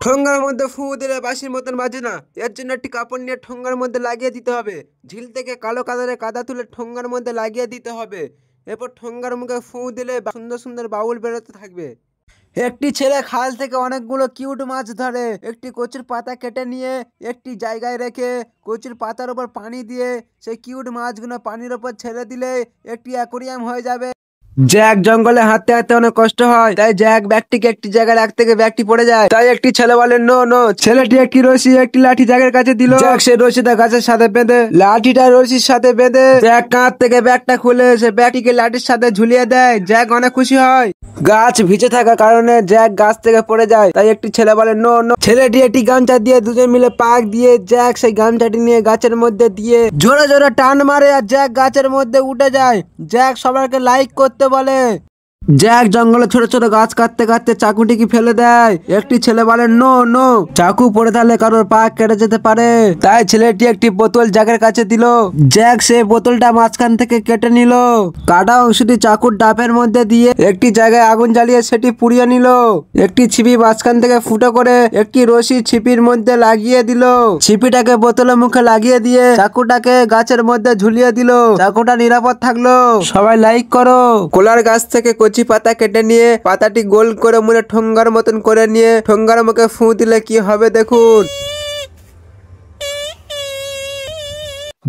ঠোঙ্গার মধ্যে ফু দিলে বাঁশির মতন বাজে না। এর জন্য একটি কাপড় নিয়ে ঠোঙ্গার মধ্যে লাগিয়ে দিতে হবে। ঝিল থেকে কালো কালারে কাদা তুলে ঠোঙ্গার মধ্যে লাগিয়ে দিতে হবে। এরপর ঠোঙ্গার মুখে ফু দিলে সুন্দর সুন্দর বাউল বেরোতে থাকবে। একটি ছেলে খাল থেকে অনেকগুলো কিউট মাছ ধরে। একটি কচুর পাতা কেটে নিয়ে একটি জায়গায় রেখে কচুর পাতার উপর পানি দিয়ে সেই কিউট মাছগুলো পানির উপর ছেড়ে দিলে একটি অ্যাকোরিয়াম হয়ে যাবে। জ্যাক জঙ্গলে হাঁটতে হাঁটতে অনেক কষ্ট হয়, তাই জ্যাক ব্যাগটিকে একটি জায়গায় রাখতে গিয়ে ব্যাগটি পড়ে যায়। তাই একটি ছেলে বলে নো নো। ছেলেটি একটি রশি একটি লাঠি জ্যাকের কাছে দিল। জ্যাক সেই রশিটা গাছের সাথে বেঁধে লাঠিটা রশির সাথে বেঁধে জ্যাক কাঁধ থেকে ব্যাগটা খুলে সে ব্যাগটিকে লাঠির সাথে ঝুলিয়ে দেয়। জ্যাক অনেক খুশি হয়। গাছ ভিজে থাকার কারণে জ্যাক গাছ থেকে পড়ে যায়। তাই একটি ছেলে বলে নো নো। ছেলেটি একটি গামছা দিয়ে দুজন মিলে পাক দিয়ে জ্যাক সেই গামছাটি নিয়ে গাছের মধ্যে দিয়ে জোরে জোরে টান মারে আর জ্যাক গাছের মধ্যে উঠে যায়। জ্যাক সবাইকে লাইক করতে বলে। জ্যাক জঙ্গলে ছোট ছোট গাছ কাটতে কাটতে চাকুটিকে ফেলে দেয়। একটি ছেলে বলে নো নো। চাকু পড়ে থাকলে কারোর পা কেটে যেতে পারে। তাই ছেলেটি একটি বোতল জ্যাকের কাছে দিল। জ্যাক সেই বোতলটা মাঝখান থেকে কেটে নিল। কাটা অংশটি চাকুর ডাবের মধ্যে দিয়ে একটি জায়গায় আগুন জ্বালিয়ে সেটি পুড়িয়ে নিল। একটি ছিপি মাঝখান থেকে ফুটো করে একটি রশি ছিপির মধ্যে লাগিয়ে দিল। ছিপিটাকে বোতলের মুখে লাগিয়ে দিয়ে চাকুটাকে গাছের মধ্যে ঝুলিয়ে দিল। চাকুটা নিরাপদ থাকলো। সবাই লাইক করো। কোলার গাছ থেকে কচি পাতা কেটে নিয়ে পাতাটি গোল করে মুড়ে ঠোঙ্গার মতন করে নিয়ে ঠোঙ্গার মুখে ফু দিলে কি হবে দেখুন।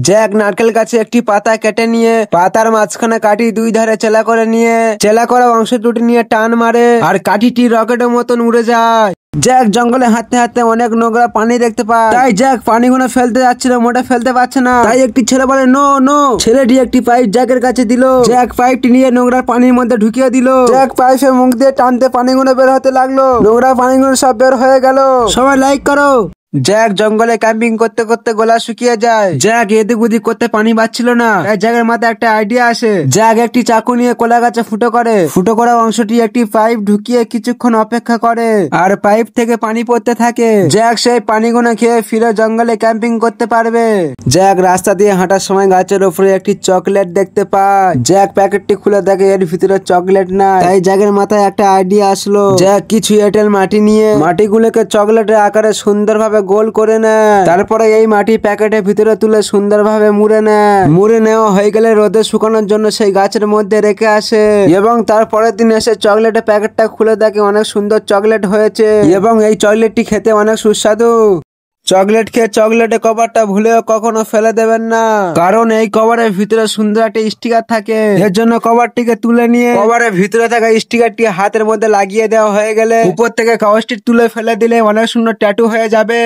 জ্যাক নারকেল গাছে একটি পাতা কেটে নিয়ে পাতার মাঝখানে কাঠি দুই ধারে চেলা করে নিয়ে চেলা করা অংশ দুটি নিয়ে টান মারে আর কাঠিটি রকেটের মতন উড়ে যায়। জ্যাক জঙ্গলে হাঁটতে হাঁটতে অনেক নোংরা পানি দেখতে পায়। তাই জ্যাক পানিগুলো ফেলতে যাচ্ছিল, মোটে ফেলতে পারছে না। তাই একটি ছেলে বলে নো নো। ছেলেটি একটি পাইপ জ্যাকের কাছে দিল। জ্যাক পাইপটি নিয়ে নোংরা পানির মধ্যে ঢুকিয়ে দিল। জ্যাক পাইপের মুখ দিয়ে টানতে পানিগুলো বের হতে লাগলো। নোংরা পানিগুলো সব বের হয়ে গেল। সবাই লাইক করো। জ্যাক জঙ্গলে ক্যাম্পিং করতে করতে গলা শুকিয়ে যায়। জ্যাক এদিক ওদিক করতে পানি পাচ্ছিল না। জ্যাকের মাথায় একটা আইডিয়া আসে। জ্যাক একটি চাকু নিয়ে কলা গাছে ফুটো করে। ফুটো করা অংশটি একটি পাইপ ঢুকিয়ে কিছুক্ষণ অপেক্ষা করে আর পাইপ থেকে পানি পড়তে থাকে। জ্যাক সেই পানিগুলো খেয়ে ফিরে জঙ্গলে ক্যাম্পিং করতে পারবে। জ্যাক রাস্তা দিয়ে হাঁটার সময় গাছের উপরে একটি চকলেট দেখতে পায়। জ্যাক প্যাকেটটি খুলে দেখে এর ভিতরে চকলেট নাই। তাই জ্যাকের মাথায় একটা আইডিয়া আসলো। জ্যাক কিছু এঁটেল মাটি নিয়ে মাটিগুলোকে চকলেটের আকারে সুন্দরভাবে গোল করে নেয়। তারপরে এই মাটি প্যাকেটের ভিতরে তুলে সুন্দরভাবে মুড়ে নেয়। মুড়ে নেওয়া হয়ে গেলে রোদে শুকানোর জন্য সেই গাছের মধ্যে রেখে আসে এবং তারপরের দিন এসে চকলেটের প্যাকেটটা খুলে দেখে অনেক সুন্দর চকলেট হয়েছে এবং এই চকলেটটি খেতে অনেক সুস্বাদু। চকলেট খেয়ে চকলেটের কভারটা ভুলেও কখনো ফেলে দেবেন না, কারণ এই কভারের ভিতরে সুন্দর একটা স্টিকার থাকে। এর জন্য কভারটিকে তুলে নিয়ে কভারের ভিতরে থাকা স্টিকারটি হাতের মধ্যে লাগিয়ে দেওয়া হয়ে গেলে উপর থেকে কাগজটি তুলে ফেলে দিলে অনেক সুন্দর ট্যাটু হয়ে যাবে।